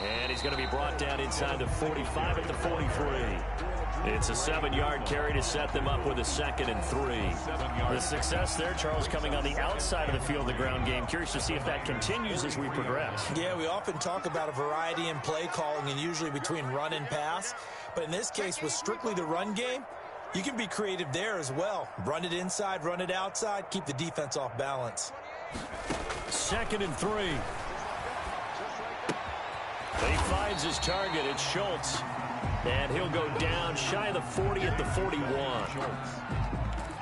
And he's going to be brought down inside the 45 at the 43. It's a 7-yard carry to set them up with a 2nd and 3. The success there, Charles, coming on the outside of the field, the ground game. Curious to see if that continues as we progress. Yeah, we often talk about a variety in play calling and usually between run and pass. But in this case, with strictly the run game, you can be creative there as well. Run it inside, run it outside, keep the defense off balance. 2nd and 3. He finds his target. It's Schultz. And he'll go down shy of the 40 at the 41.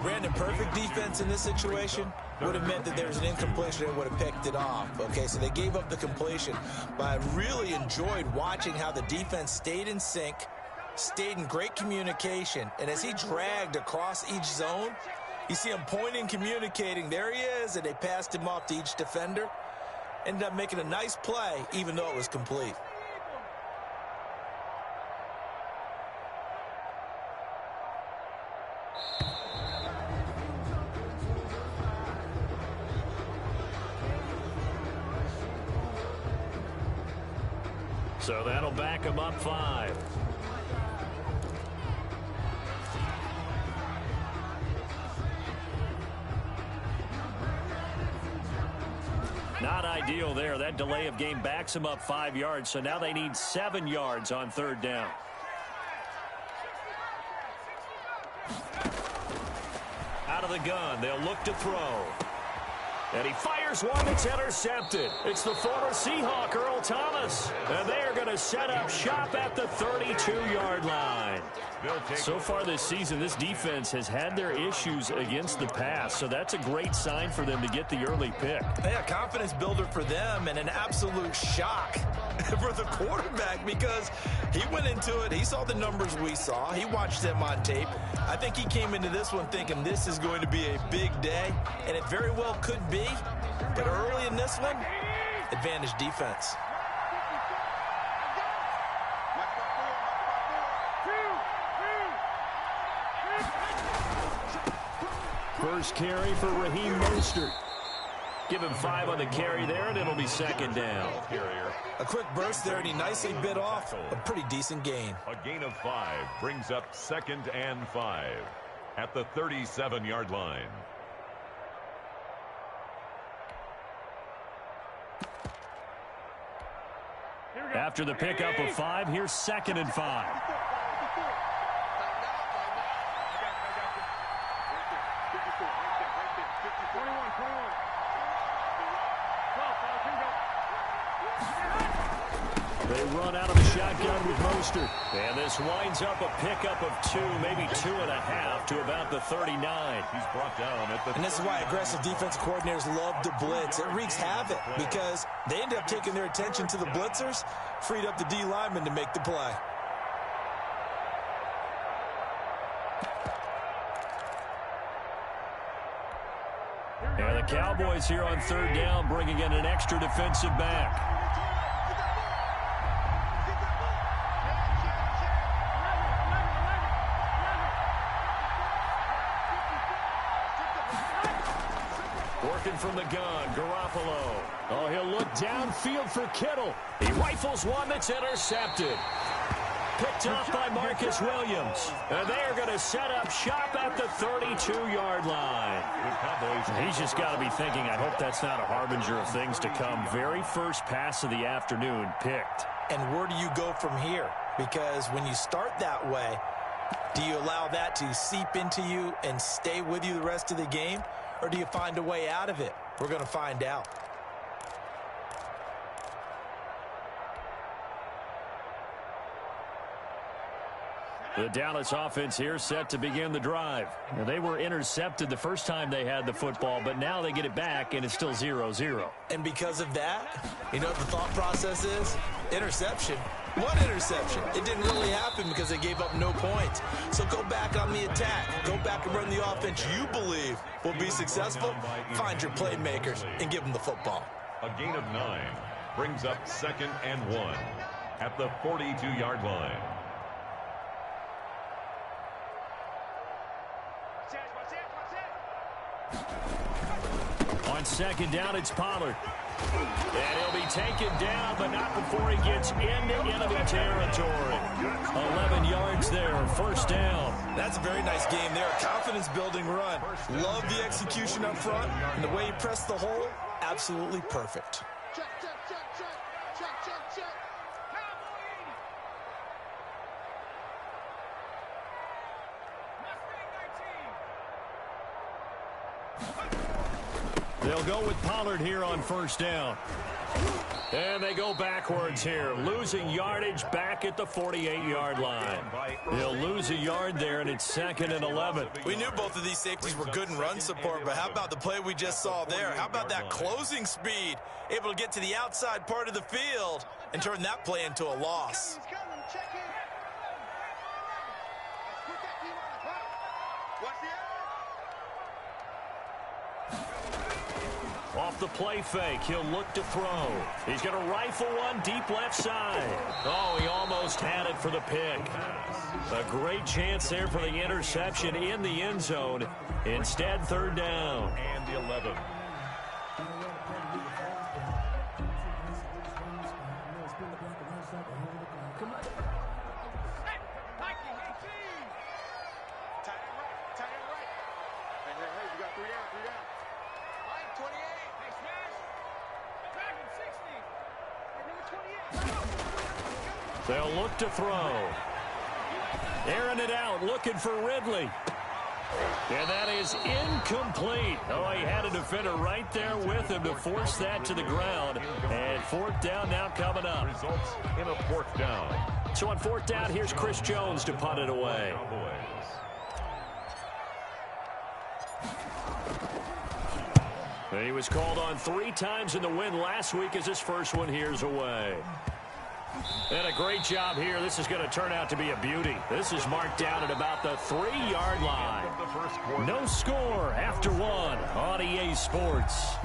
Brandon, perfect defense in this situation would have meant that there was an incompletion and would have picked it off. Okay, so they gave up the completion. But I really enjoyed watching how the defense stayed in sync, stayed in great communication. And as he dragged across each zone, you see him pointing, communicating. There he is, and they passed him off to each defender. Ended up making a nice play, even though it was complete. So that'll back him up 5. Not ideal there. That delay of game backs him up 5 yards. So now they need 7 yards on 3rd down. Out of the gun. They'll look to throw. And he fires one that's intercepted. It's the former Seahawk, Earl Thomas. And they are going to set up shop at the 32-yard line. So far this season, this defense has had their issues against the pass. So that's a great sign for them to get the early pick. Yeah, confidence builder for them and an absolute shock for the quarterback because he went into it. He saw the numbers we saw. He watched them on tape. I think he came into this one thinking this is going to be a big day, and it very well could be. But early in this one, advantage defense. First carry for Raheem Mostert. Give him 5 on the carry there, and it'll be 2nd down. A quick burst there, and he nicely bit off a pretty decent gain. A gain of 5 brings up 2nd and 5 at the 37-yard line. After the pickup of 5, here's 2nd and 5. They run out of the shotgun with Mostert. And this winds up a pickup of 2, maybe 2.5 to about the 39. He's brought down at the... And this is why aggressive defense coordinators love to blitz. It wreaks havoc because they end up taking their attention to the blitzers, freed up the D lineman to make the play. And the Cowboys here on 3rd down, bringing in an extra defensive back. Working from the gun, Garoppolo. Oh, he'll look downfield for Kittle. He rifles one that's intercepted. Picked off by Marcus Williams. And they are going to set up shop at the 32-yard line. He's just got to be thinking, I hope that's not a harbinger of things to come. Very first pass of the afternoon picked. And where do you go from here? Because when you start that way, do you allow that to seep into you and stay with you the rest of the game? Or do you find a way out of it? We're going to find out. The Dallas offense here set to begin the drive. Now, they were intercepted the first time they had the football, but now they get it back, and it's still 0-0. And because of that, you know what the thought process is? Interception. One interception. It didn't really happen because they gave up no points. So go back on the attack. Go back and run the offense you believe will be successful. Find your playmakers and give them the football. A gain of 9 brings up 2nd and 1 at the 42-yard line. On 2nd down, it's Pollard. And he'll be taken down, but not before he gets into enemy territory. 11 yards there, first down. That's a very nice game there. Confidence-building run. Love the execution up front. And the way he pressed the hole, absolutely perfect. Check, check, check, check. Check, check, check. They'll go with Pollard here on first down. And they go backwards here, losing yardage back at the 48-yard line. They'll lose a yard there, and it's 2nd and 11. We knew both of these safeties were good in run support, but how about the play we just saw there? How about that closing speed? Able to get to the outside part of the field and turn that play into a loss. Off the play fake, he'll look to throw. He's going to rifle one deep left side. Oh, he almost had it for the pick. A great chance there for the interception in the end zone. Instead, third down. And the 11. They'll look to throw. Airing it out, looking for Ridley. And that is incomplete. Oh, he had a defender right there with him to force that to the ground. And fourth down now coming up. Results in a fourth down. So on fourth down, here's Chris Jones to punt it away. And he was called on 3 times in the win last week as his first one here's away. And a great job here. This is going to turn out to be a beauty. This is marked down at about the 3-yard line. No score after 1 on EA Sports.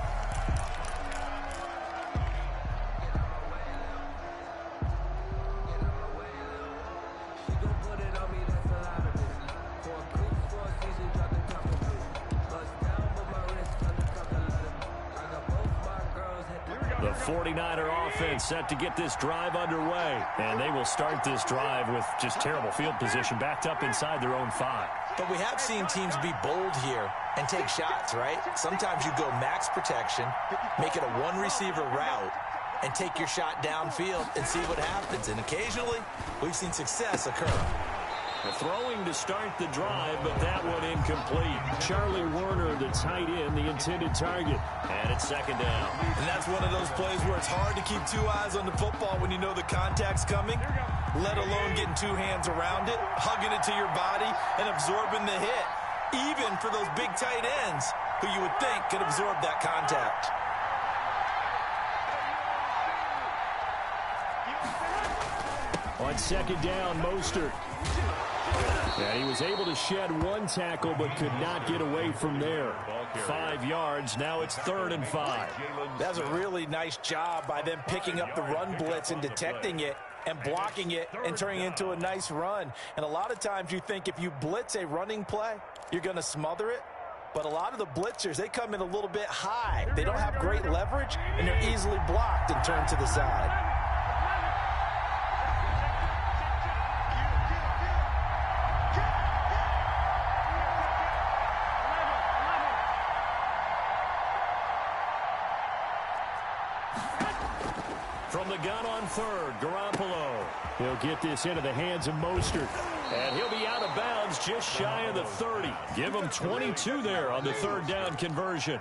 The 49er offense set to get this drive underway. And they will start this drive with just terrible field position backed up inside their own 5. But we have seen teams be bold here and take shots, right? Sometimes you go max protection, make it a one-receiver route, and take your shot downfield and see what happens. And occasionally, we've seen success occur. Throwing to start the drive, but that one incomplete. Charlie Warner, the tight end, the intended target. And it's second down. And that's one of those plays where it's hard to keep 2 eyes on the football when you know the contact's coming, let alone getting 2 hands around it, hugging it to your body, and absorbing the hit, even for those big tight ends who you would think could absorb that contact. On second down, Mostert. And he was able to shed 1 tackle but could not get away from there. 5 yards. Now it's 3rd and 5. That's a really nice job by them picking up the run blitz and detecting it and blocking it and turning it into a nice run. And a lot of times you think if you blitz a running play, you're going to smother it. But a lot of the blitzers, they come in a little bit high. They don't have great leverage, and they're easily blocked and turned to the side. From the gun on 3rd, Garoppolo. He'll get this into the hands of Mostert. And he'll be out of bounds just shy of the 30. Give him 22 there on the 3rd down conversion.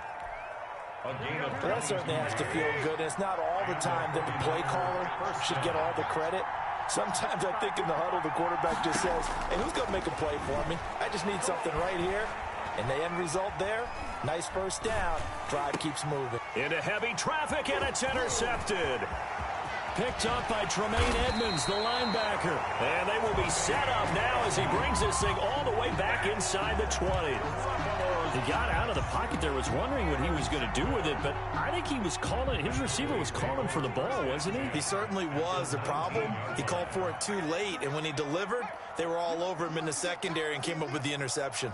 That certainly has to feel good. It's not all the time that the play caller should get all the credit. Sometimes I think in the huddle, the quarterback just says, hey, who's going to make a play for me? I just need something right here. And the end result there, nice first down. Drive keeps moving. Into heavy traffic, and it's intercepted. Picked up by Tremaine Edmonds, the linebacker. And they will be set up now as he brings this thing all the way back inside the 20. He got out of the pocket there, was wondering what he was going to do with it, but I think he was calling, his receiver was calling for the ball, wasn't he? He certainly was. The problem, he called for it too late, and when he delivered, they were all over him in the secondary and came up with the interception.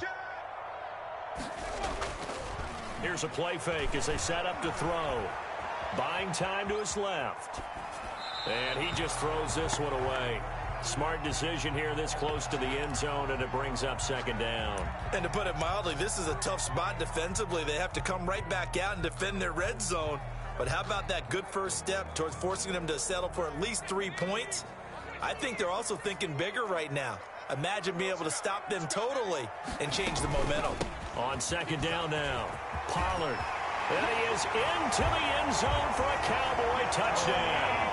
Here's a play fake as they set up to throw. Buying time to his left. And he just throws this one away. Smart decision here this close to the end zone, and it brings up second down. And to put it mildly, this is a tough spot defensively. They have to come right back out and defend their red zone. But how about that good first step towards forcing them to settle for at least 3 points? I think they're also thinking bigger right now. Imagine being able to stop them totally and change the momentum. On second down now, Pollard. And he is into the end zone for a Cowboy touchdown.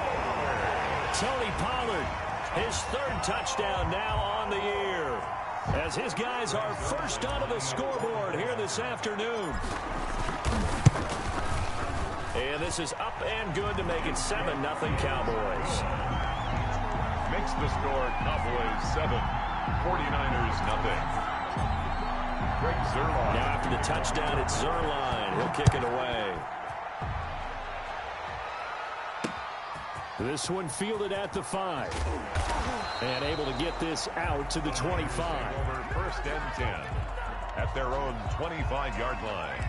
Tony Pollard, his third touchdown now on the year, as his guys are first onto the scoreboard here this afternoon. And this is up and good to make it 7-0 Cowboys. Makes the score Cowboys 7, 49ers nothing. Greg Zuerlein. Now after the touchdown, it's Zuerlein. He'll kick it away. This one fielded at the 5. And able to get this out to the 25. Over first and 10 at their own 25-yard line.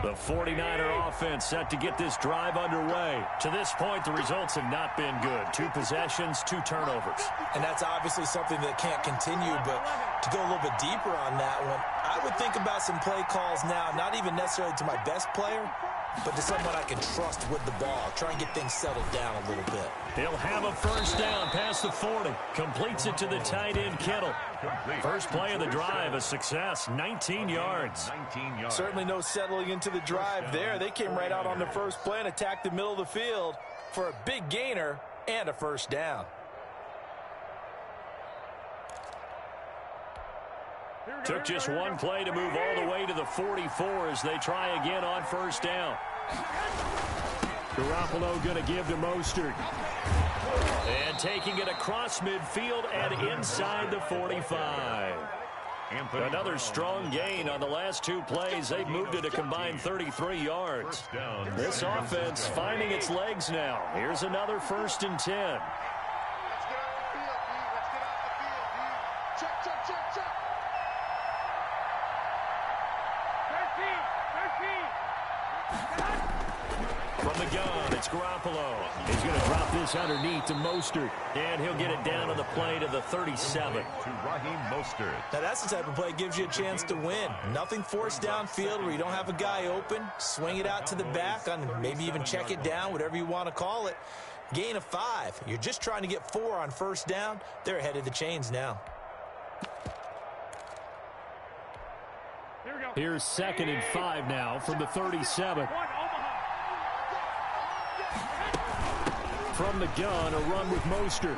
The 49er offense set to get this drive underway. To this point, the results have not been good. 2 possessions, 2 turnovers. And that's obviously something that can't continue, but to go a little bit deeper on that one, I would think about some play calls now, not even necessarily to my best player, but to someone I can trust with the ball. Try and get things settled down a little bit. He'll have a first down past the 40. Completes it to the tight end, Kittle. First play of the drive, a success, 19 yards. 19 yards. Certainly no settling into the drive there. They came right out on the first play and attacked the middle of the field for a big gainer and a first down. Took just one play to move all the way to the 44 as they try again on first down. Garoppolo going to give to Mostert. And taking it across midfield and inside the 45. Another strong gain on the last 2 plays. They've moved it a combined 33 yards. This offense finding its legs now. Here's another 1st and 10. Let's get off the field, D. Let's get off the field, D. Check, check, check, check. 13. From the gun, it's Garoppolo. He's going to drop this underneath to Mostert. And he'll get it down on the play to the 37. To Raheem Mostert. Now, that's the type of play that gives you a chance to win. Nothing forced downfield where you don't have a guy open. Swing it out to the back, and maybe even check it down, whatever you want to call it. Gain of 5. You're just trying to get 4 on first down. They're ahead of the chains now. Here's 2nd and 5 now from the 37. From the gun, a run with Mostert.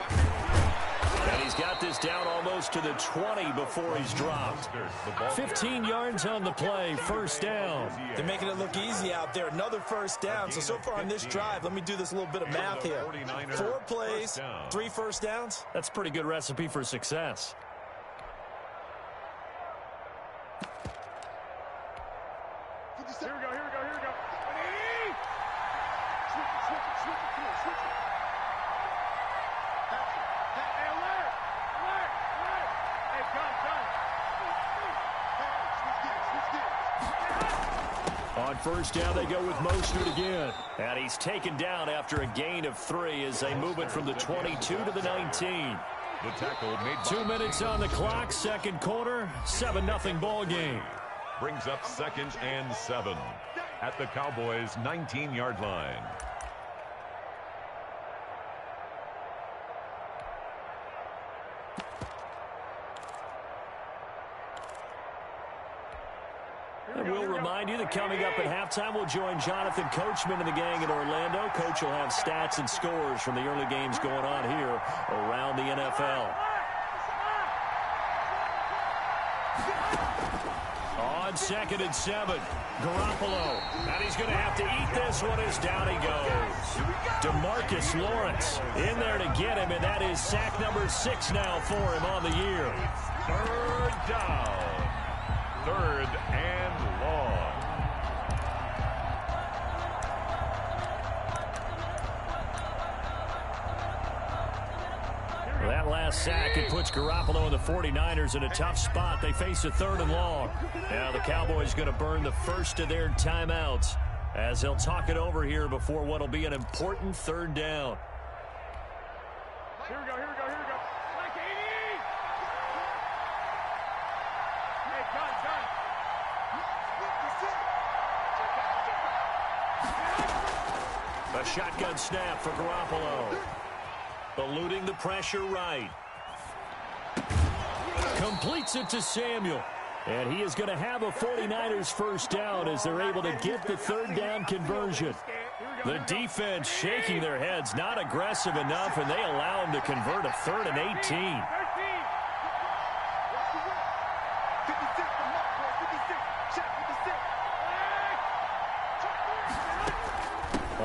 And he's got this down almost to the 20 before he's dropped. 15 yards on the play, first down. They're making it look easy out there. Another first down. So far on this drive, let me do this little bit of math here. 4 plays, 3 first downs. That's a pretty good recipe for success. Here we go. Switch it. Come on, switch it. Hey, alert. Hey, gun. On first down, they go with Mostert again. And he's taken down after a gain of 3 as they move it from the 22 to the 19. The tackle made 2 minutes on the clock, second quarter, 7-0 ball game. brings up 2nd and 7 at the Cowboys' 19-yard line. And we'll remind you that coming up at halftime, we'll join Jonathan Coachman and the gang in Orlando. Coach will have stats and scores from the early games going on here around the NFL. On 2nd and 7, Garoppolo. And he's going to have to eat this one as down he goes. DeMarcus Lawrence in there to get him, and that is sack number 6 now for him on the year. 3rd down. 3rd and long. That last sack. It puts Garoppolo and the 49ers in a tough spot. They face a 3rd and long. Now the Cowboys going to burn the first of their timeouts as they'll talk it over here before what will be an important 3rd down. Here we go, here we go, here we go. Like 80! Hey, gun. A shotgun snap for Garoppolo. Eluding the pressure right. Completes it to Samuel. And he is going to have a 49ers first down as they're able to get the 3rd down conversion. The defense shaking their heads, not aggressive enough, and they allow him to convert a 3rd and 18.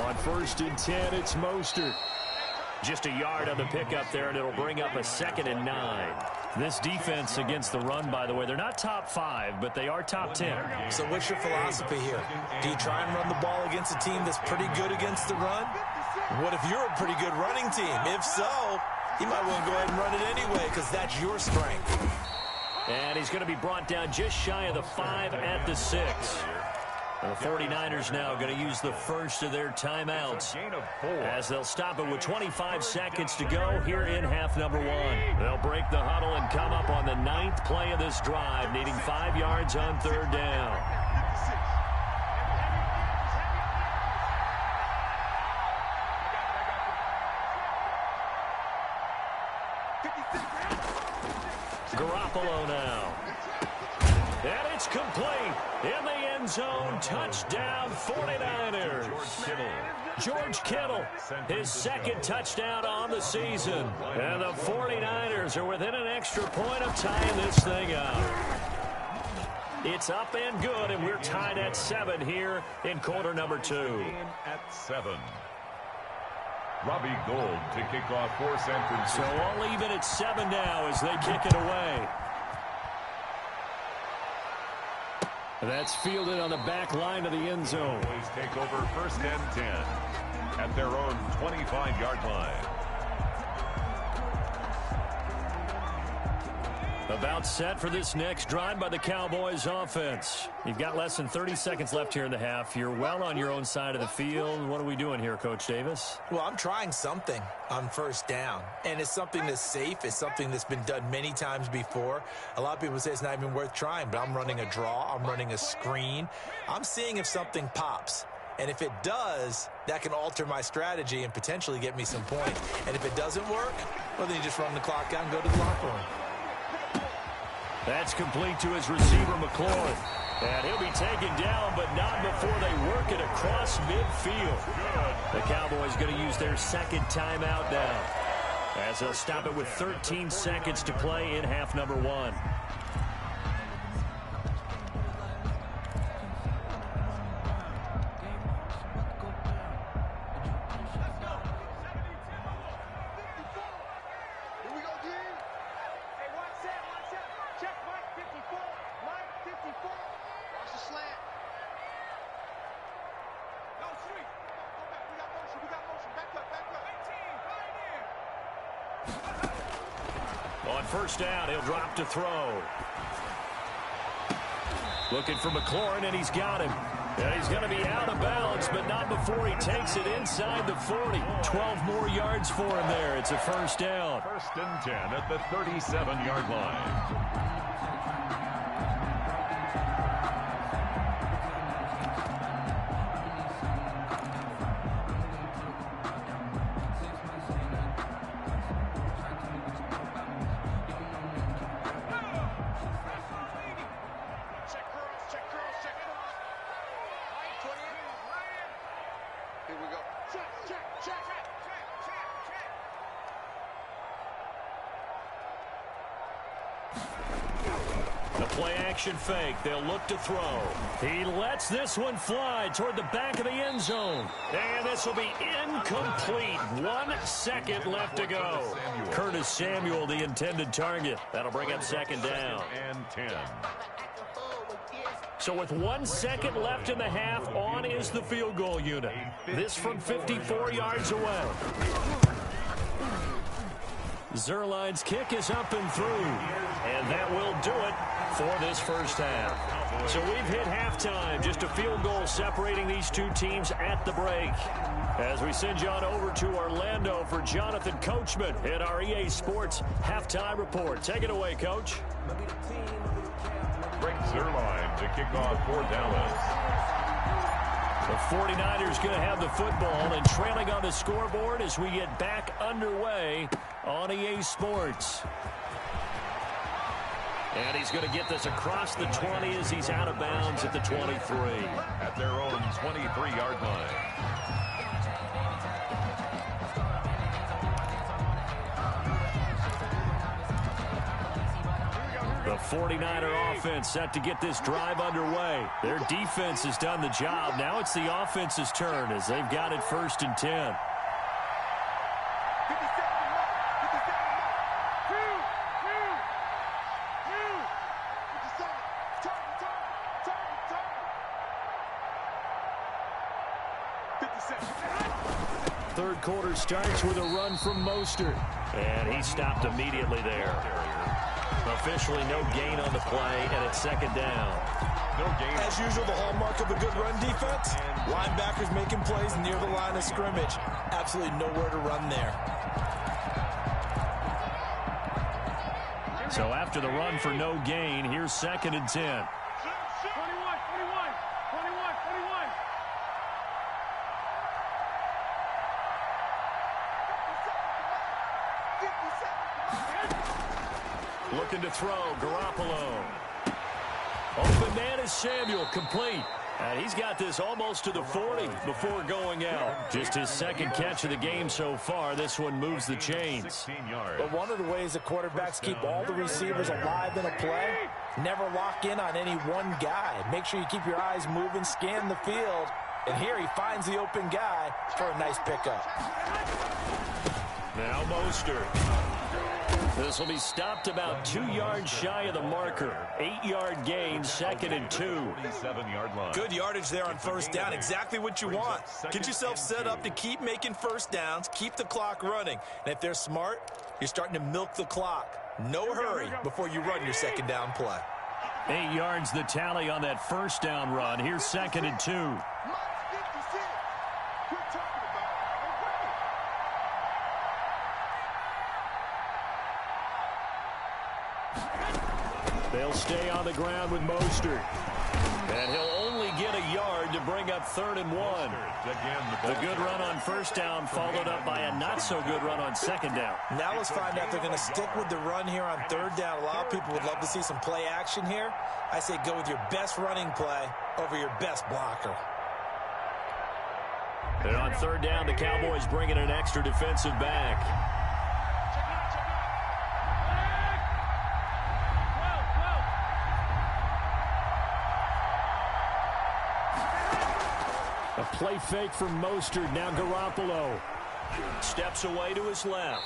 On 1st and 10, it's Mostert. Just a yard on the pickup there, and it'll bring up a 2nd and 9. This defense against the run, by the way, they're not top 5, but they are top 10. So what's your philosophy here? Do you try and run the ball against a team that's pretty good against the run? What if you're a pretty good running team? If so, you might want to go ahead and run it anyway because that's your strength. And he's going to be brought down just shy of the 5 at the 6. And the 49ers now going to use the first of their timeouts as they'll stop it with 25 seconds to go here in half number 1. They'll break the huddle and come up on the 9th play of this drive, needing 5 yards on 3rd down. Garoppolo now. And it's complete. In the end zone, touchdown 49ers. George Kittle, his 2nd touchdown on the season. And the 49ers are within an extra point of tying this thing up. It's up and good, and we're tied at 7 here in quarter number 2. At 7. Robbie Gould to kick off for San Francisco. So all even at 7 now as they kick it away. That's fielded on the back line of the end zone. Boys take over 1st and 10 at their own 25-yard line. About set for this next drive by the Cowboys offense. You've got less than 30 seconds left here in the half. You're well on your own side of the field. What are we doing here, Coach Davis? Well, I'm trying something on 1st down, and it's something that's safe. It's something that's been done many times before. A lot of people say it's not even worth trying, but I'm running a draw. I'm running a screen. I'm seeing if something pops. And if it does, that can alter my strategy and potentially get me some points. And if it doesn't work, well, then you just run the clock out and go to the locker room. That's complete to his receiver, McLaurin. And he'll be taken down, but not before they work it across midfield. The Cowboys going to use their 2nd timeout now, as they'll stop it with 13 seconds to play in half number 1. On 1st down, he'll drop to throw. Looking for McLaurin, and he's got him. And he's going to be out of bounds, but not before he takes it inside the 40. 12 more yards for him there. It's a 1st down. 1st and 10 at the 37-yard line. Play-action fake. They'll look to throw. He lets this one fly toward the back of the end zone. And this will be incomplete. 1 second left to go. Curtis Samuel, the intended target. That'll bring up 2nd down. And 10. So with 1 second left in the half, on is the field goal unit. This from 54 yards away. Zuerlein's kick is up and through. And that will do it for this first half. So we've hit halftime. Just a field goal separating these two teams at the break. As we send you on over to Orlando for Jonathan Coachman in our EA Sports Halftime Report. Take it away, Coach. Greg Zuerlein to kick off for Dallas. The 49ers going to have the football and trailing on the scoreboard as we get back underway on EA Sports. And he's going to get this across the 20 as he's out of bounds at the 23. At their own 23-yard line. The 49er offense set to get this drive underway. Their defense has done the job. Now it's the offense's turn as they've got it 1st and 10. Third quarter starts with a run from Mostert. And he stopped immediately there. Officially no gain on the play, and it's 2nd down. No gain. As usual, the hallmark of a good run defense, linebackers making plays near the line of scrimmage. Absolutely nowhere to run there. So after the run for no gain, here's 2nd and 10. Looking to throw, Garoppolo. Open man is Samuel, complete. And he's got this almost to the 40 before going out. Just his 2nd catch of the game so far. This one moves the chains. 16 yards. But one of the ways that quarterbacks keep all the receivers alive in a play, never lock in on any one guy. Make sure you keep your eyes moving, scan the field. And here he finds the open guy for a nice pickup. Now Mostert. This will be stopped about 2 yards shy of the marker. 8-yard gain, 2nd and 2. 47-yard line. Good yardage there on 1st down. Exactly what you want. Get yourself set up to keep making 1st downs, keep the clock running. And if they're smart, you're starting to milk the clock. No hurry before you run your 2nd down play. 8 yards the tally on that 1st down run. Here's 2nd and 2. They'll stay on the ground with Mostert. And he'll only get a yard to bring up 3rd and 1. The good run on 1st down followed up by a not-so-good run on 2nd down. Now let's find out if they're going to stick with the run here on 3rd down. A lot of people would love to see some play action here. I say go with your best running play over your best blocker. And on 3rd down, the Cowboys bring in an extra defensive back. A play fake from Mostert. Now Garoppolo steps away to his left.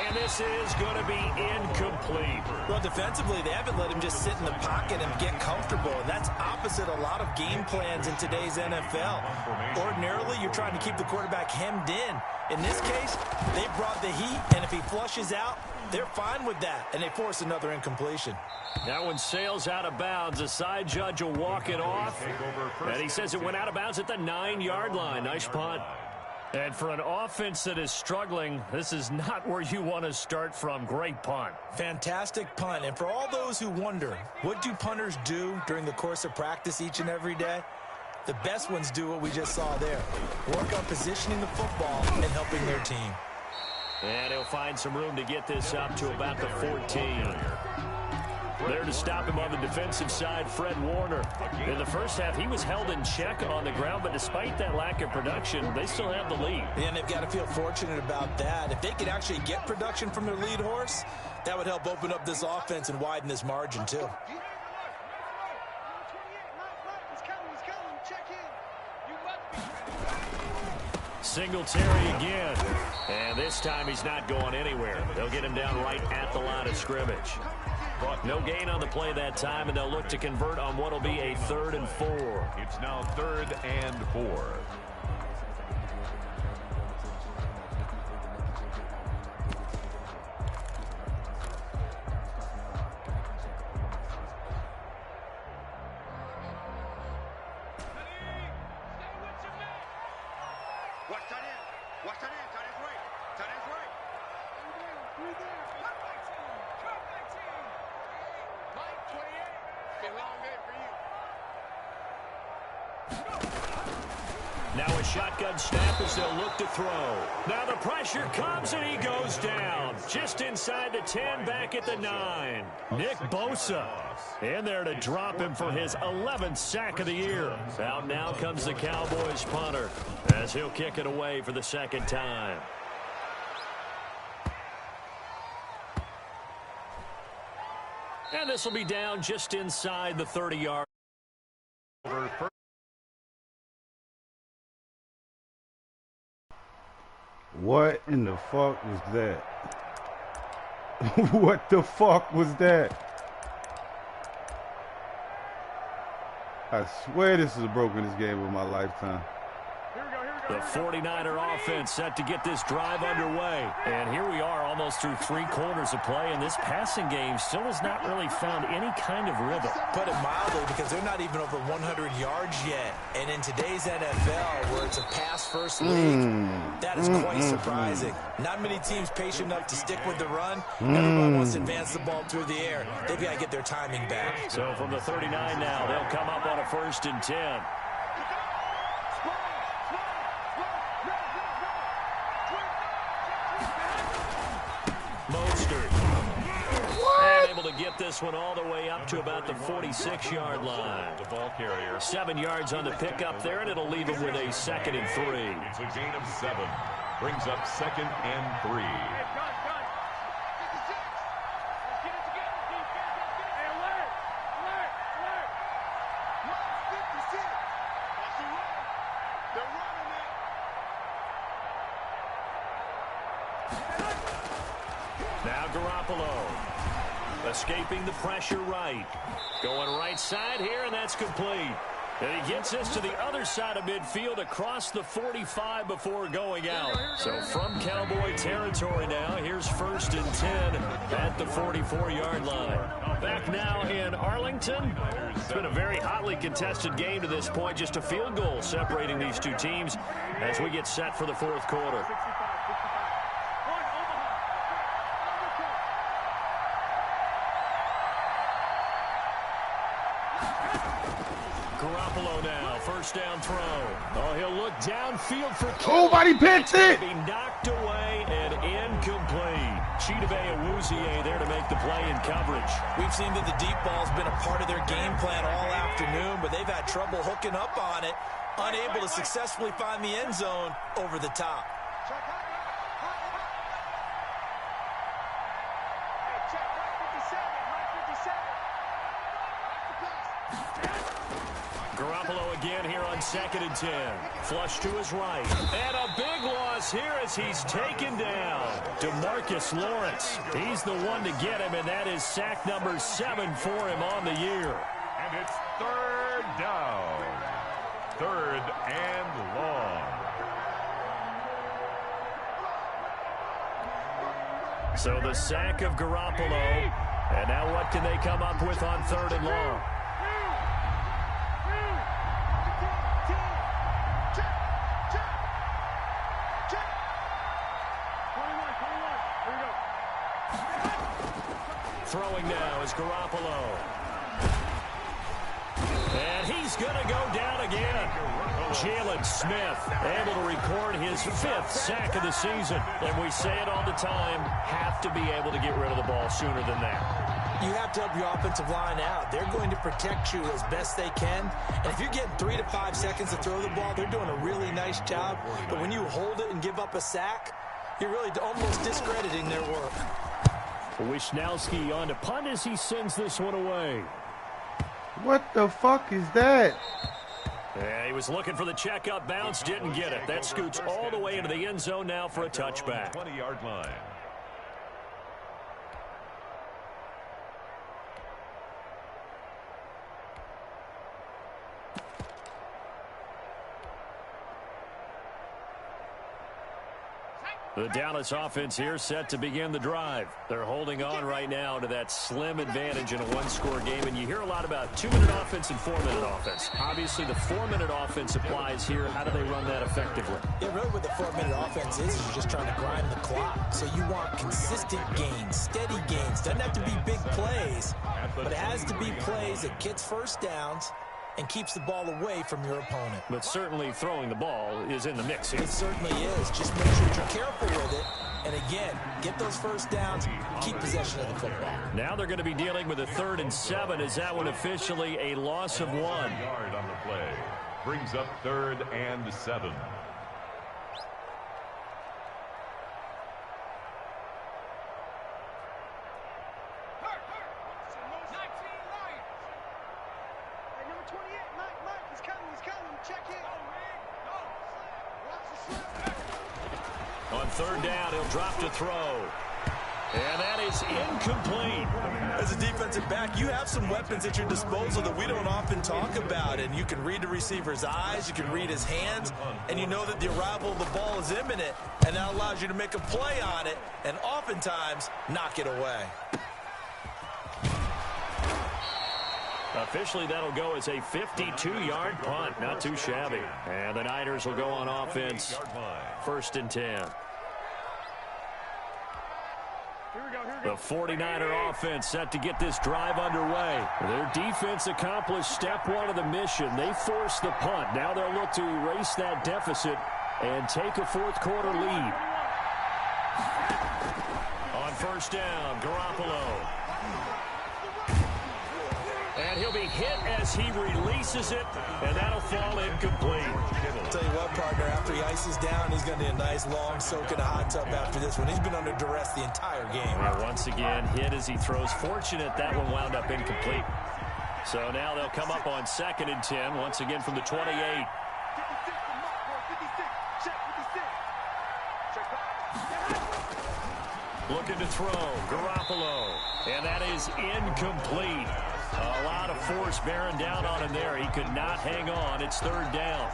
And this is going to be incomplete. Well, defensively, they haven't let him just sit in the pocket and get comfortable. And that's opposite a lot of game plans in today's NFL. Ordinarily, you're trying to keep the quarterback hemmed in. In this case, they brought the heat, and if he flushes out, they're fine with that, and they force another incompletion. That one sails out of bounds. A side judge will walk it off, and he says it went out of bounds at the 9-yard line. Nice punt. And for an offense that is struggling, this is not where you want to start from. Great punt. Fantastic punt. And for all those who wonder, what do punters do during the course of practice each and every day? The best ones do what we just saw there. Work on positioning the football and helping their team. And he'll find some room to get this up to about the 14. There to stop him on the defensive side, Fred Warner. In the first half, he was held in check on the ground, but despite that lack of production, they still have the lead. And they've got to feel fortunate about that. If they could actually get production from their lead horse, that would help open up this offense and widen this margin, too. Singletary again. And this time he's not going anywhere. They'll get him down right at the line of scrimmage. No gain on the play that time, and they'll look to convert on what will be a 3rd and 4. It's now 3rd and 4. Watch tight end. Watch tight end. Tight end's right. Tight end's right. Three there. Cut my team. Cut my team. Mike, 28. It's been a long day for you. Now a shotgun snap as they'll look to throw. Now the pressure comes and he goes down. Just inside the 10, back at the 9. Nick Bosa in there to drop him for his 11th sack of the year. Out now comes the Cowboys punter as he'll kick it away for the second time. And this will be down just inside the 30-yard. What in the fuck was that? What the fuck was that? I swear this is the brokenest game of my lifetime. The 49er offense set to get this drive underway. And here we are almost through 3 quarters of play, and this passing game still has not really found any kind of rhythm. Put it mildly, because they're not even over 100 yards yet. And in today's NFL, where it's a pass-first league, that is quite surprising. Not many teams patient enough to stick with the run. Everybody wants to advance the ball through the air. They've got to get their timing back. So from the 39 now, they'll come up on a 1st and 10. To get this one all the way up to about the 46-yard line. The ball carrier. 7 yards on the pickup there, and it'll leave him with a 2nd and 3. It's a gain of 7. Brings up 2nd and 3. Now Garoppolo. Escaping the pressure right. Going right side here, and that's complete. And he gets us to the other side of midfield across the 45 before going out. So from Cowboy territory now, here's 1st and 10 at the 44-yard line. Back now in Arlington. It's been a very hotly contested game to this point. Just a field goal separating these two teams as we get set for the 4th quarter. Garoppolo now, 1st down throw. Oh, he'll look downfield for Kittle. Nobody picked it. Be knocked away and incomplete. Chidobe Awuzie there to make the play in coverage. We've seen that the deep ball's been a part of their game plan all afternoon, but they've had trouble hooking up on it, unable to successfully find the end zone over the top. Garoppolo again here on 2nd and 10. Flush to his right. And a big loss here as he's taken down. DeMarcus Lawrence. He's the one to get him, and that is sack number 7 for him on the year. And it's 3rd down. 3rd and long. So the sack of Garoppolo. And now what can they come up with on 3rd and long? Throwing now is Garoppolo. And he's going to go down again. Jalen Smith able to record his 5th sack of the season. And we say it all the time, have to be able to get rid of the ball sooner than that. You have to help your offensive line out. They're going to protect you as best they can. And if you're getting 3 to 5 seconds to throw the ball, they're doing a really nice job. But when you hold it and give up a sack, you're really almost discrediting their work. Wisnowski on to punt as he sends this one away. What the fuck is that? Yeah, he was looking for the checkup bounce, didn't get it. That scoots all the way into the end zone now for a touchback. 20-yard line. The Dallas offense here set to begin the drive. They're holding on right now to that slim advantage in a one-score game, and you hear a lot about 2-minute offense and 4-minute offense. Obviously, the 4-minute offense applies here. How do they run that effectively? Yeah, really what the 4-minute offense is you're just trying to grind the clock. So you want consistent gains, steady gains. Doesn't have to be big plays, but it has to be plays that gets first downs and keeps the ball away from your opponent. But certainly throwing the ball is in the mix here. It certainly is. Just make sure you're careful with it. And again, get those first downs, keep possession of the football. Now they're going to be dealing with a 3rd and 7. Is that one officially a loss of 1? Yard on the play. Brings up 3rd and 7. On 3rd down, he'll drop to throw. And that is incomplete. As a defensive back, you have some weapons at your disposal that we don't often talk about. And you can read the receiver's eyes, you can read his hands, and you know that the arrival of the ball is imminent. And that allows you to make a play on it and oftentimes knock it away. Officially, that'll go as a 52-yard punt. Not too shabby. And the Niners will go on offense. 1st and 10. The 49er offense set to get this drive underway. Their defense accomplished step 1 of the mission. They forced the punt. Now they'll look to erase that deficit and take a 4th quarter lead. On 1st down, Garoppolo. And he'll be hit as he releases it, and that'll fall incomplete. I'll tell you what, partner, after he ices down, he's going to need a nice long soak in a hot tub after this one. He's been under duress the entire game. And once again, hit as he throws. Fortunate that one wound up incomplete. So now they'll come up on 2nd and 10, once again from the 28. Looking to throw, Garoppolo, and that is incomplete. A lot of force bearing down on him there. He could not hang on. It's 3rd down.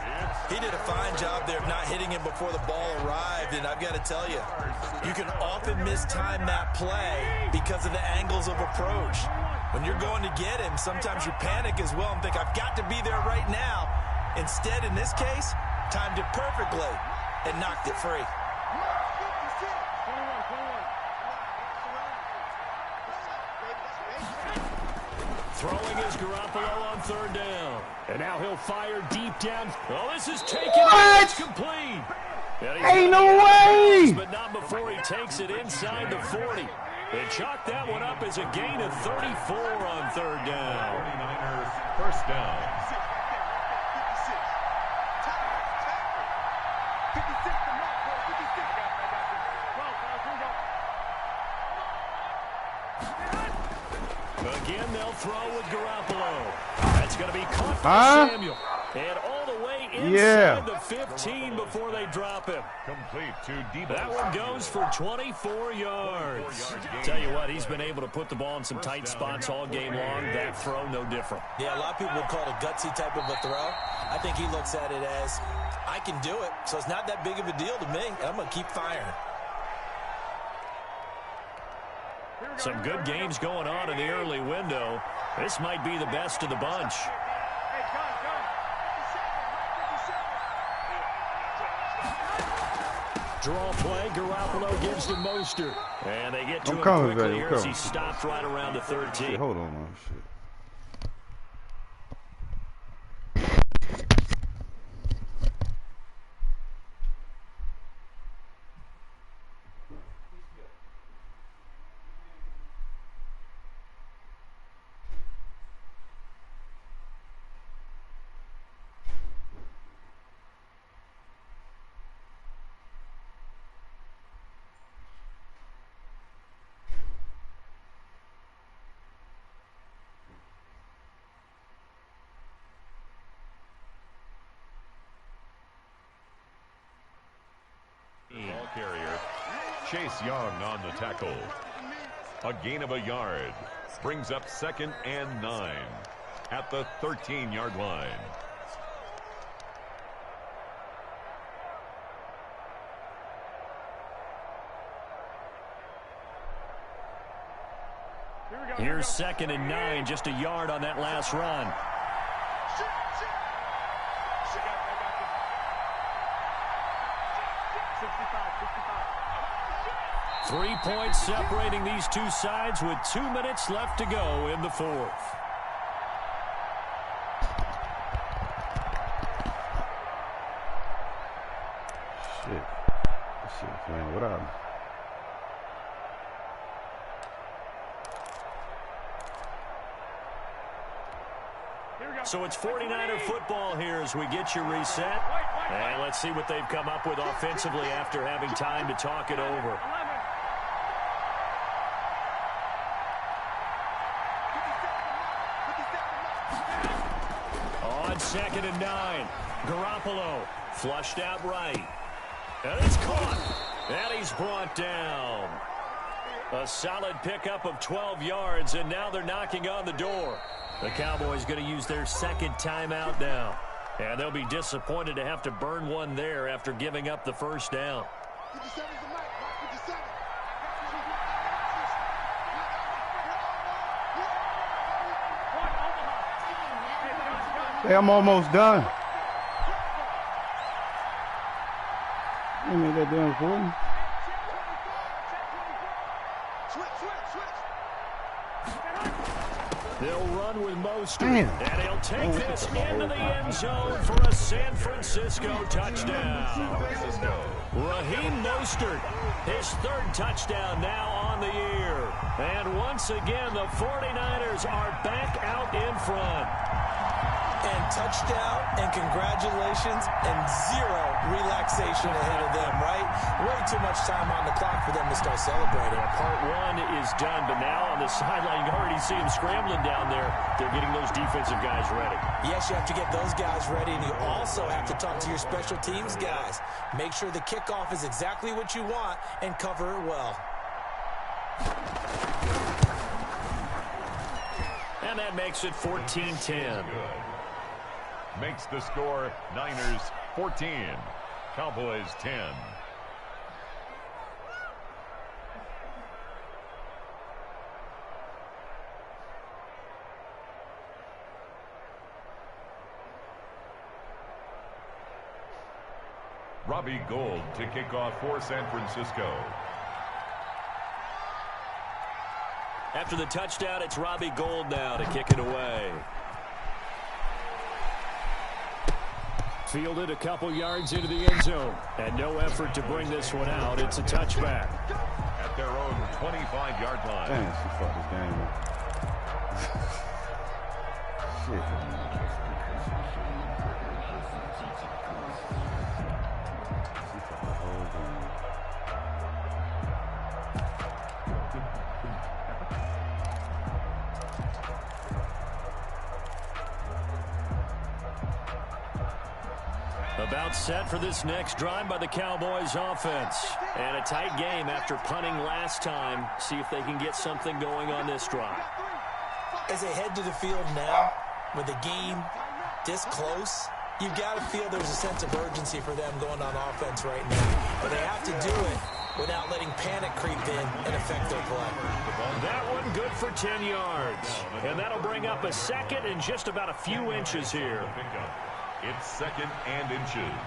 He did a fine job there of not hitting him before the ball arrived, and I've got to tell you, you can often mistime that play because of the angles of approach. When you're going to get him, sometimes you panic as well and think, I've got to be there right now. Instead, in this case, timed it perfectly and knocked it free. Throwing is Garoppolo on 3rd down. And now he'll fire deep down. Oh, this is taken. It's complete. Ain't no way! But not before he takes it inside the 40. They chalk that one up as a gain of 34 on 3rd down. 49ers, 1st down. Again, they'll throw with Garoppolo. That's going to be caught by Samuel. And all the way inside the 15 before they drop him. Complete to Debo. That one goes for 24 yards. Tell you what, he's been able to put the ball in some tight spots all game long. That throw, no different. Yeah, a lot of people would call it a gutsy type of a throw. I think he looks at it as, I can do it, so it's not that big of a deal to me. I'm going to keep firing. Some good games going on in the early window. This might be the best of the bunch. Draw play, Garoppolo gives to Mostert. And they get to him quickly here as he stopped right around the 13. Shit, hold on, man. Shit. Ball carrier, Chase Young on the tackle. A gain of a yard. Brings up 2nd and 9 at the 13-yard line. Here's 2nd and 9, just a yard on that last run. 3 points separating these two sides with 2 minutes left to go in the fourth. Shit, man, what up? So it's 49er football here as we get you reset. And let's see what they've come up with offensively after having time to talk it over. On 2nd and 9, Garoppolo flushed out right. And it's caught. And he's brought down. A solid pickup of 12 yards, and now they're knocking on the door. The Cowboys going to use their 2nd timeout now. And they'll be disappointed to have to burn one there after giving up the first down. Hey, I'm almost done. Ain't made that damn important. They'll run with Mostert, and he'll take this into the end zone for a San Francisco touchdown. Raheem Mostert, his 3rd touchdown now on the year. And once again, the 49ers are back out in front. And touchdown, and congratulations, and 0 relaxation ahead of them, right? Way too much time on the clock for them to start celebrating. Part 1 is done, but now on the sideline, you already see them scrambling down there. They're getting those defensive guys ready. Yes, you have to get those guys ready, and you also have to talk to your special teams guys. Make sure the kickoff is exactly what you want and cover it well. And that makes it 14-10. Makes the score Niners 14, Cowboys 10. Robbie Gould to kick off for San Francisco. After the touchdown, it's Robbie Gould now to kick it away. Fielded a couple yards into the end zone. And no effort to bring this one out. It's a touchback. At their own 25-yard line. Damn, she fucked this game up. Shit. About set for this next drive by the Cowboys offense. And a tight game after punting last time. See if they can get something going on this drive. As they head to the field now, with the game this close, you've got to feel there's a sense of urgency for them going on offense right now. But they have to do it without letting panic creep in and affect their play. That one good for 10 yards. And that'll bring up a 2nd and just about a few inches here. It's 2nd and inches.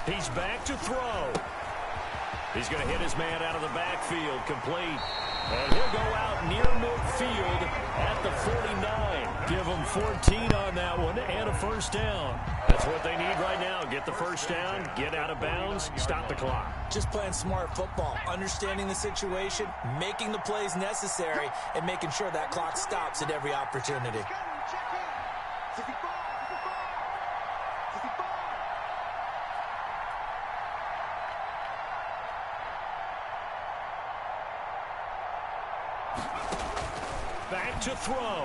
He's back to throw. He's going to hit his man out of the backfield, complete. And he'll go out near midfield at the 49. Give him 14 on that one and a first down. That's what they need right now. Get the first down, get out of bounds, stop the clock. Just playing smart football, understanding the situation, making the plays necessary, and making sure that clock stops at every opportunity. Back to throw.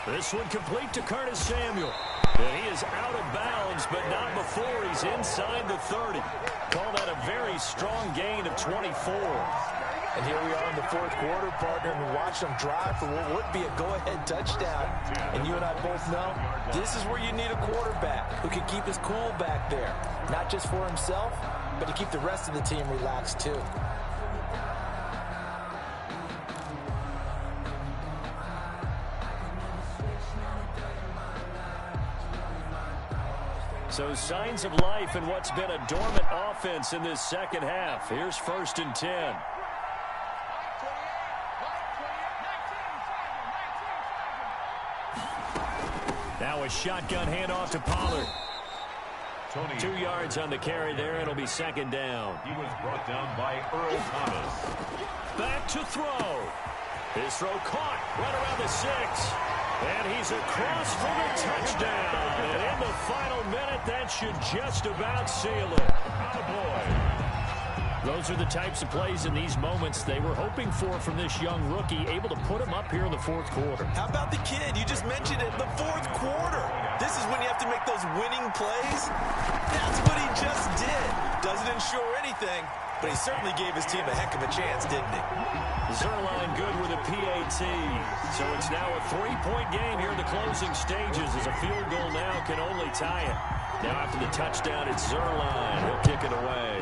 This one complete to Curtis Samuel. And he is out of bounds, but not before he's inside the 30. Call that a very strong gain of 24. And here we are in the fourth quarter, partner, and watch them drive for what would be a go-ahead touchdown. And you and I both know this is where you need a quarterback who can keep his cool back there. Not just for himself, but to keep the rest of the team relaxed too. So signs of life in what's been a dormant offense in this second half. Here's 1st and 10. Now a shotgun handoff to Pollard. 2 yards on the carry there. It'll be 2nd down. He was brought down by Earl Thomas. Back to throw. His throw caught right around the 6. And he's across for the touchdown. And in the final minute, that should just about seal it. Oh, boy. Those are the types of plays in these moments they were hoping for from this young rookie, able to put him up here in the fourth quarter. How about the kid? You just mentioned it, the fourth quarter. This is when you have to make those winning plays. That's what he just did. Doesn't ensure anything, but he certainly gave his team a heck of a chance, didn't he? Zuerlein good with a PAT. So it's now a 3-point game here in the closing stages as a field goal now can only tie it. Now after the touchdown, it's Zuerlein. He'll kick it away.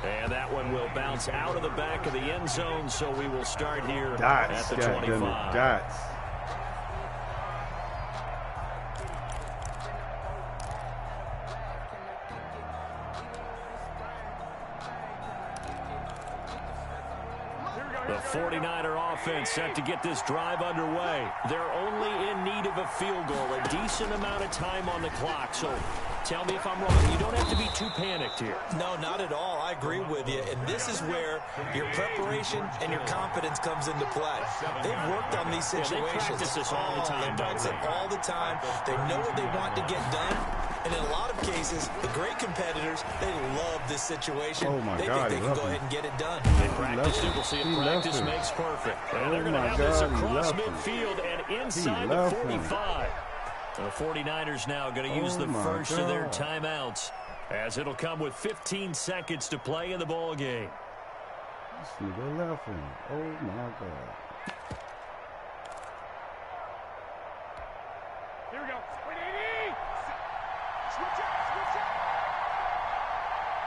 And that one will bounce out of the back of the end zone, so we will start here at the 25. Dots. The 49er offense set to get this drive underway. They're only in need of a field goal, a decent amount of time on the clock. So tell me if I'm wrong. You don't have to be too panicked here. No, not at all. I agree with you. And this is where your preparation and your confidence comes into play. They've worked on these situations. They practice this all the time. They practice it all the time. They know what they want to get done. And in a lot of cases, the great competitors, they love this situation. Oh my they God, think they can go ahead and get it done. They practice it. We'll see if practice makes perfect. And they're going to have this across midfield and inside the 45. The 49ers now going to use the first of their timeouts, as it'll come with 15 seconds to play in the ball game. This nigga laughing. Oh my God. Here we go. Switch up, switch up.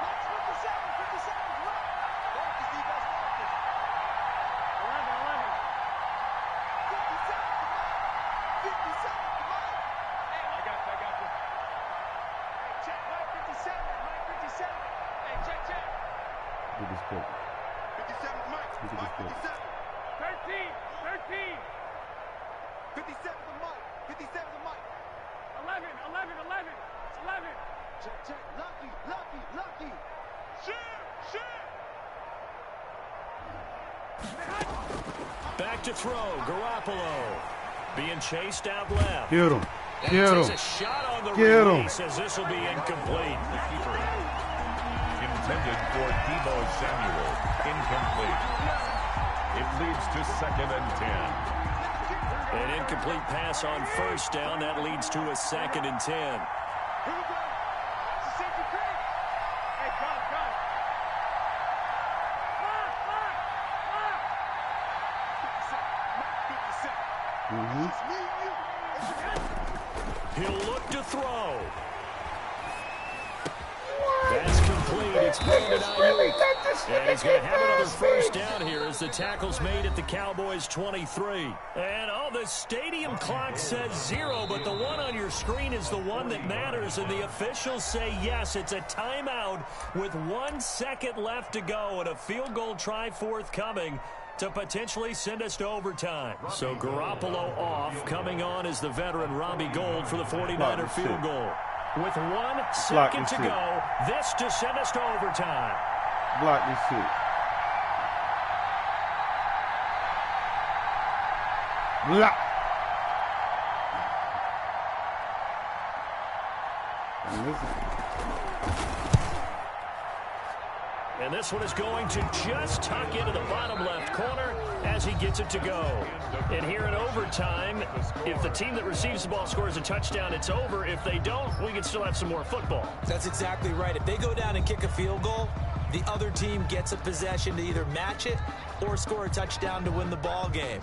Let's 57, 57, right. Marcus, defense, Marcus. 11, 11. 57, 57, hey, I got you. Hey, check, Mike 57, Mike 57. Hey, check. Look at this pick. 57, Mike. Look at this pick. 13. 57 to Mike. 57 to Mike. 11. 11. Check. Lucky. Shoot. Back to throw. Garoppolo being chased out left. Get him. Takes a shot on the release as this will be incomplete. Intended for Deebo Samuel. Incomplete. It leads to 2nd and 10. An incomplete pass on first down. That leads to a 2nd and 10. Here we go. That's the safety credit. Hey, come. Mark. 57. He'll look to throw. That's complete. It's Brandon Ayuk. And he's going to have another first down here as the tackle's made at the Cowboys' 23. And the stadium clock says 0, but the one on your screen is the one that matters. And the officials say, yes, it's a timeout with 1 second left to go and a field goal try forthcoming to potentially send us to overtime. So Garoppolo off. Coming on is the veteran Robbie Gould for the 49er field goal. With 1 second to go, this to send us to overtime. Block this shit. Block. And this one is going to just tuck into the bottom left corner as he gets it to go. And here in overtime, if the team that receives the ball scores a touchdown, it's over. If they don't, we can still have some more football. That's exactly right. If they go down and kick a field goal, the other team gets a possession to either match it or score a touchdown to win the ball game.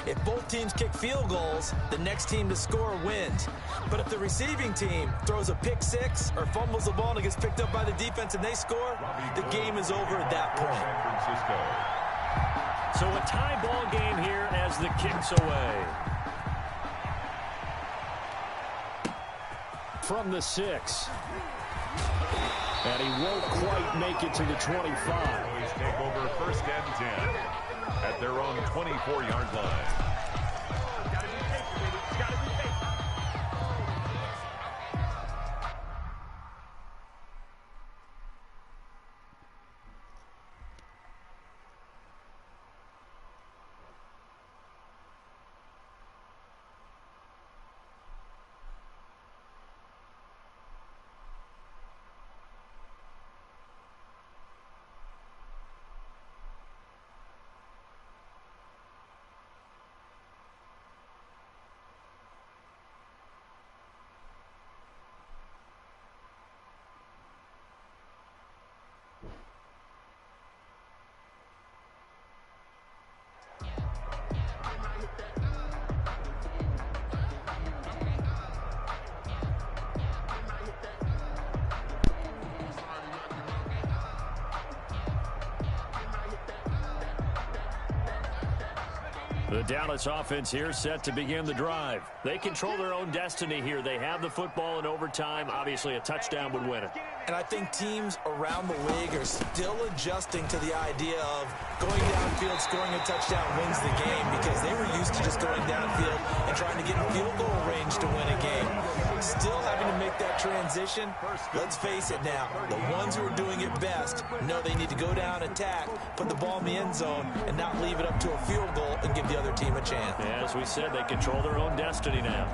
If both teams kick field goals, the next team to score wins. But if the receiving team throws a pick six or fumbles the ball and it gets picked up by the defense and they score, the game is over at that point. So a tie ball game here as the kick's away. From the 6. And he won't quite make it to the 25. Always take over 1st and 10 at their own 24-yard line. The Dallas offense here set to begin the drive. They control their own destiny here. They have the football in overtime. Obviously, a touchdown would win it. And I think teams around the league are still adjusting to the idea of going downfield, scoring a touchdown wins the game, because they were used to just going downfield and trying to get in field goal range to win a game. Still having to make that transition. Let's face it now, the ones who are doing it best know they need to go down, attack, put the ball in the end zone, and not leave it up to a field goal and give the other team a chance. As we said, they control their own destiny now.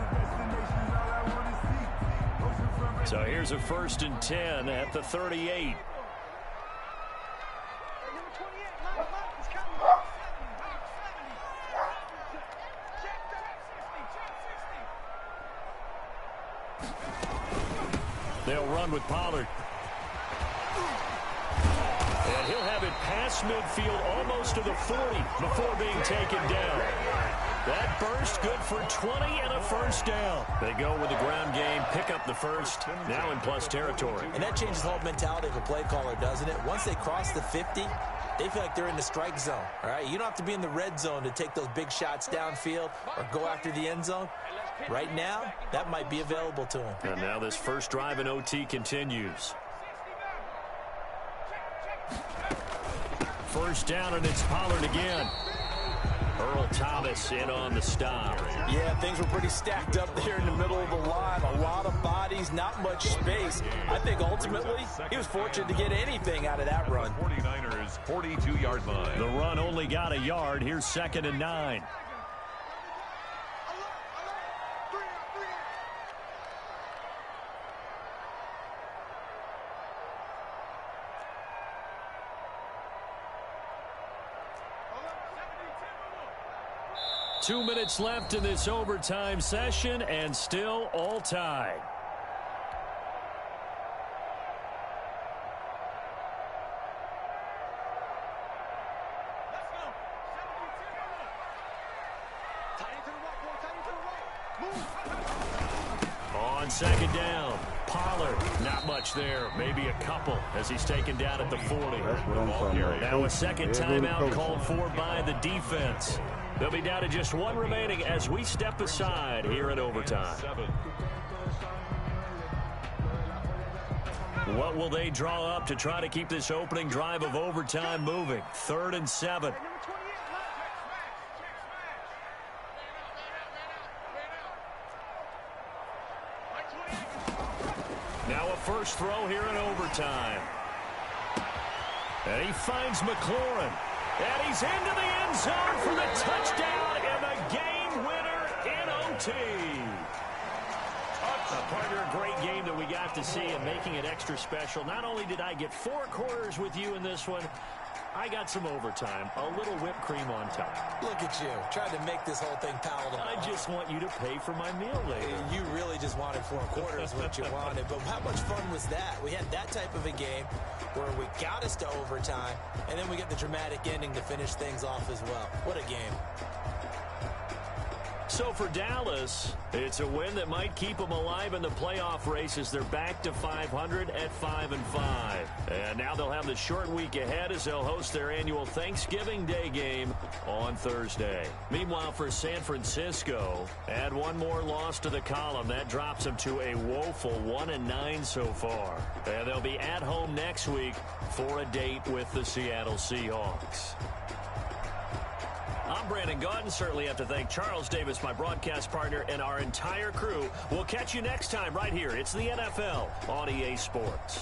So here's a 1st and 10 at the 38. They'll run with Pollard. And he'll have it past midfield almost to the 40 before being taken down. That burst good for 20 and a 1st down. They go with the ground game, pick up the 1st, now in plus territory. And that changes the whole mentality of a play caller, doesn't it? Once they cross the 50, they feel like they're in the strike zone. All right, you don't have to be in the red zone to take those big shots downfield or go after the end zone. Right now, that might be available to them. And now this first drive in OT continues. 1st down, and it's Pollard again. Earl Thomas in on the stop. Yeah, things were pretty stacked up there in the middle of the line. A lot of bodies, not much space. I think ultimately he was fortunate to get anything out of that run. 49ers 42-yard line. The run only got a yard. Here's 2nd and 9. Two minutes left in this overtime session, and still all tied. On 2nd down, Pollard, not much there, maybe a couple as he's taken down at the 40. That's what I'm talking about. Now a second timeout called for by the defense. They'll be down to just one remaining as we step aside here in overtime. What will they draw up to try to keep this opening drive of overtime moving? 3rd and 7. Now a first throw here in overtime. And he finds McLaurin. And he's into the end zone for the touchdown and the game winner in OT. Partner, a great game that we got to see and making it extra special. Not only did I get 4 quarters with you in this one, I got some overtime, a little whipped cream on top. Look at you, trying to make this whole thing palatable. I just want you to pay for my meal later. You really just wanted 4 quarters, what you wanted. But how much fun was that? We had that type of a game where we got us to overtime, and then we get the dramatic ending to finish things off as well. What a game. So for Dallas, it's a win that might keep them alive in the playoff race as they're back to 500 at 5-5. And now they'll have the short week ahead as they'll host their annual Thanksgiving Day game on Thursday. Meanwhile, for San Francisco, add one more loss to the column. That drops them to a woeful 1-9 so far. And they'll be at home next week for a date with the Seattle Seahawks. I'm Brandon Gaudin. Certainly have to thank Charles Davis, my broadcast partner, and our entire crew. We'll catch you next time right here. It's the NFL on EA Sports.